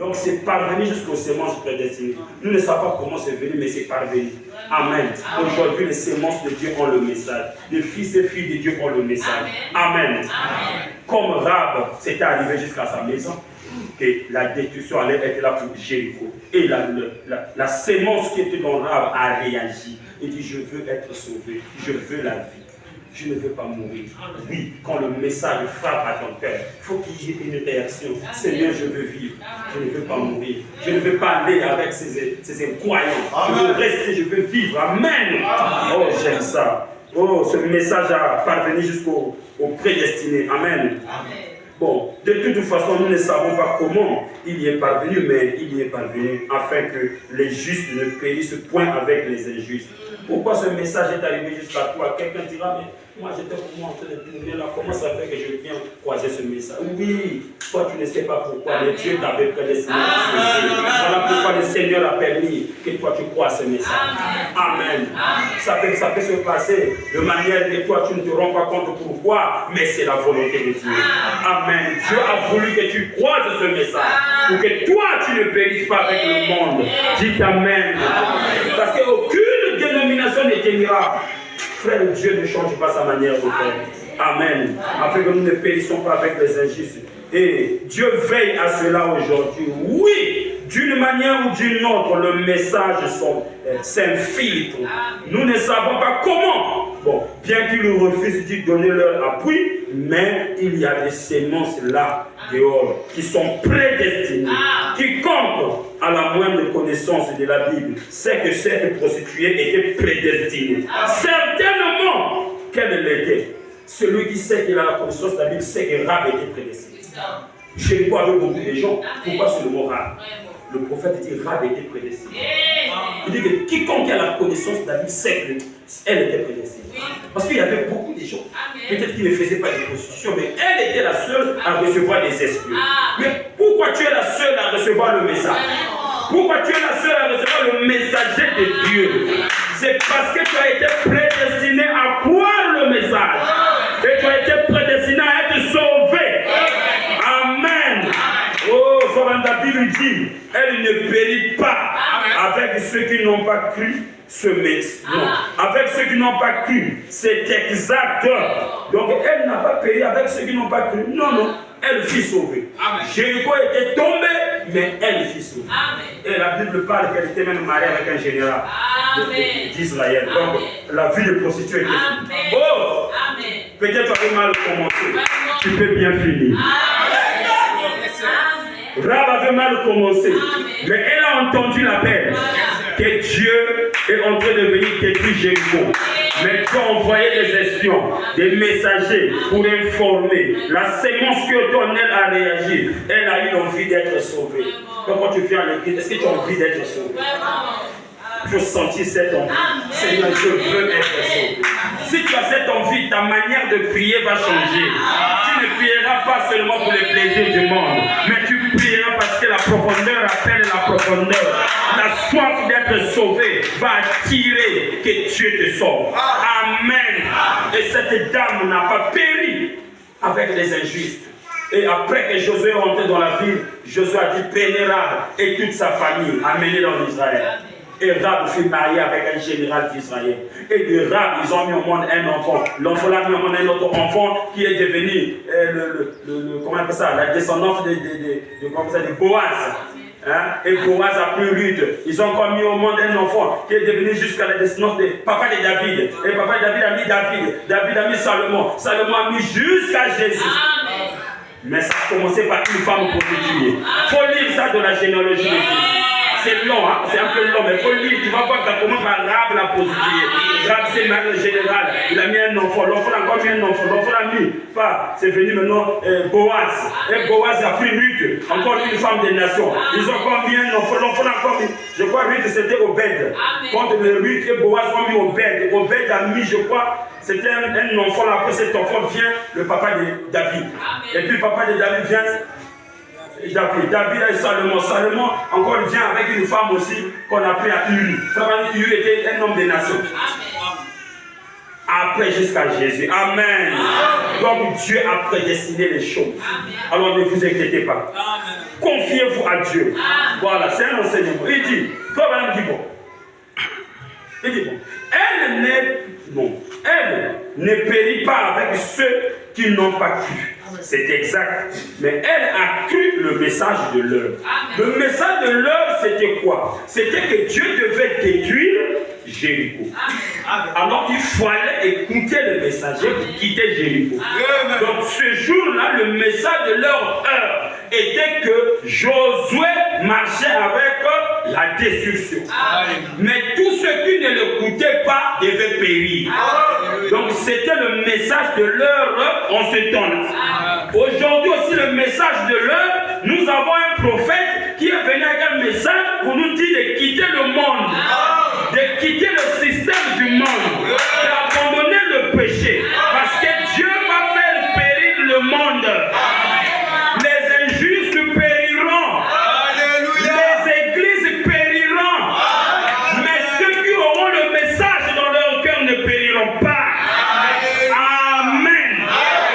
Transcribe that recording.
Donc c'est parvenu jusqu'aux semences prédestinées. Nous ne savons pas comment c'est venu, mais c'est parvenu. Amen. Aujourd'hui, les semences de Dieu ont le message. Les fils et filles de Dieu ont le message. Amen. Comme Rahab, c'était arrivé jusqu'à sa maison, que la destruction allait être là pour Jéricho. Et la sémence qui était dans Rahab a réagi. Il dit, je veux être sauvé, je veux la vie. Je ne veux pas mourir. Oui, quand le message frappe à ton cœur, il faut qu'il y ait une réaction. Seigneur, je veux vivre. Je ne veux pas mourir. Je ne veux pas aller avec ces incroyants. Je veux rester, je veux vivre. Amen. Oh, j'aime ça. Oh, ce message a parvenu jusqu'au prédestiné. Amen. Bon, de toute façon, nous ne savons pas comment il y est parvenu, mais il y est parvenu afin que les justes ne périssent point avec les injustes. Pourquoi ce message est arrivé jusqu'à toi? Quelqu'un dira, mais moi j'étais en train de tourner là, comment ça fait que je viens croiser ce message? Oui, toi tu ne sais pas pourquoi, mais Dieu t'avait prédestiné. Voilà pourquoi le Seigneur a permis que toi tu crois ce message. Amen. Ça peut se passer de manière que toi tu ne te rends pas compte pourquoi, mais c'est la volonté de Dieu. Amen. Dieu a voulu que tu croises ce message pour que toi tu ne périsses pas avec le monde. Dites Amen. Parce qu'aucune dénomination ne t'aimera. Frère, Dieu ne change pas sa manière de faire. Amen. Afin que nous ne périssons pas avec les injustes. Et Dieu veille à cela aujourd'hui. Oui, d'une manière ou d'une autre, le message s'infiltre. Nous ne savons pas comment. Bon, bien qu'ils nous refusent d'y donner leur appui, mais il y a des semences là, dehors, qui sont prédestinées. Quiconque à la moindre connaissance de la Bible sait que cette prostituée était prédestinée. Certainement qu'elle l'était. Celui qui sait qu'il a la connaissance de la Bible sait que Rahab était prédestinée. Chez nous, avec beaucoup de gens, pourquoi c'est le mot Rahab? Le prophète dit Rahab était prédestinée. Il dit que quiconque a la connaissance de la Bible sait qu'elle était prédestinée. Parce qu'il y avait beaucoup de gens, peut-être qui ne faisaient pas de prostitution, mais elle était la seule à recevoir des espions. Mais pourquoi tu es la seule à recevoir le message? Pourquoi tu es la seule à recevoir le messager de Dieu? C'est parce que tu as été prédestiné à croire le message. Et tu as été prédestiné à être sauvé. Amen. Oh, la Bible dit, elle ne périt pas avec ceux qui n'ont pas cru ce message. Non, avec ceux qui n'ont pas cru, c'est exact. Donc elle n'a pas péri avec ceux qui n'ont pas cru. Non, non, elle fut sauvée. Jéricho était tombé, mais elle fut sauvée. Et la Bible parle qu'elle était même mariée avec un général d'Israël. Donc la vie de prostituée était finie. Oh, peut-être tu avais mal commencé. Tu peux bien finir. Rahab avait mal commencé, mais elle a entendu l'appel que Dieu est en train de venir détruire Jéricho. Mais Dieu a envoyé des espions, des messagers pour informer. La sémence qui autour d'elle a réagi. Elle a eu envie d'être sauvée. Donc quand tu viens à l'église, est-ce que tu as envie d'être sauvé? Il faut sentir cette envie. Seigneur, je veux être sauvé. Si tu as cette envie, ta manière de prier va changer. Tu ne prieras pas seulement pour les plaisirs du monde, mais tu prieras parce que la profondeur appelle la profondeur. La soif d'être sauvé va attirer que Dieu te sauve. Amen. Et cette dame n'a pas péri avec les injustes. Et après que Josué est rentré dans la ville, Josué a dit Pénéra et toute sa famille amenés dans Israël. Et Rahab fut marié avec un général d'Israël. Et de Rahab, ils ont mis au monde un enfant. L'enfant a mis au monde un autre enfant qui est devenu comment on appelle ça, la descendance de Boaz. Hein? Et Boaz a pris Ruth. Ils ont encore mis au monde un enfant qui est devenu jusqu'à la descendance de papa de David. Et papa de David a mis David. David a mis Salomon. Salomon a mis jusqu'à Jésus. Mais ça a commencé par une femme prostituée. Il faut lire ça de la généalogie de Jésus. C'est long, hein? C'est un peu long, mais il faut lire. Tu vas voir que ça commence par Rahab la prostituée. Rahab, c'est le général. Il a mis un enfant. L'enfant a encore mis un enfant. L'enfant a mis. C'est venu maintenant Boaz. Et Boaz a pris Ruth. Encore une femme des nations. Ils ont encore mis un enfant. L'enfant a encore mis. Je crois Ruth c'était Obed. Quand Ruth et Boaz ont mis Obed. Obed a mis, je crois, c'était un enfant. Après cet enfant vient le papa de David. Et puis le papa de David vient. David et Salomon. Salomon encore vient avec une femme aussi qu'on a pris à Uri. Uri était un homme des nations. après jusqu'à Jésus. Amen. Donc Dieu a prédestiné les choses. Alors ne vous inquiétez pas. Confiez-vous à Dieu. Voilà, c'est un enseignement. Il dit, Frère dit bon. Il dit bon. Elle ne périt pas avec ceux qui n'ont pas cru. C'est exact. Mais elle a cru le message de l'heure. Le message de l'heure, c'était quoi? C'était que Dieu devait détruire Jéricho. Alors il fallait écouter le messager pour quitter Jéricho. Donc ce jour-là, le message de leur heure était que Josué marchait avec la destruction. Mais tous ceux qui ne l'écoutaient pas devaient périr. Donc c'était le message de l'heure en ce temps-là. Aujourd'hui aussi le message de l'heure, nous avons un prophète qui est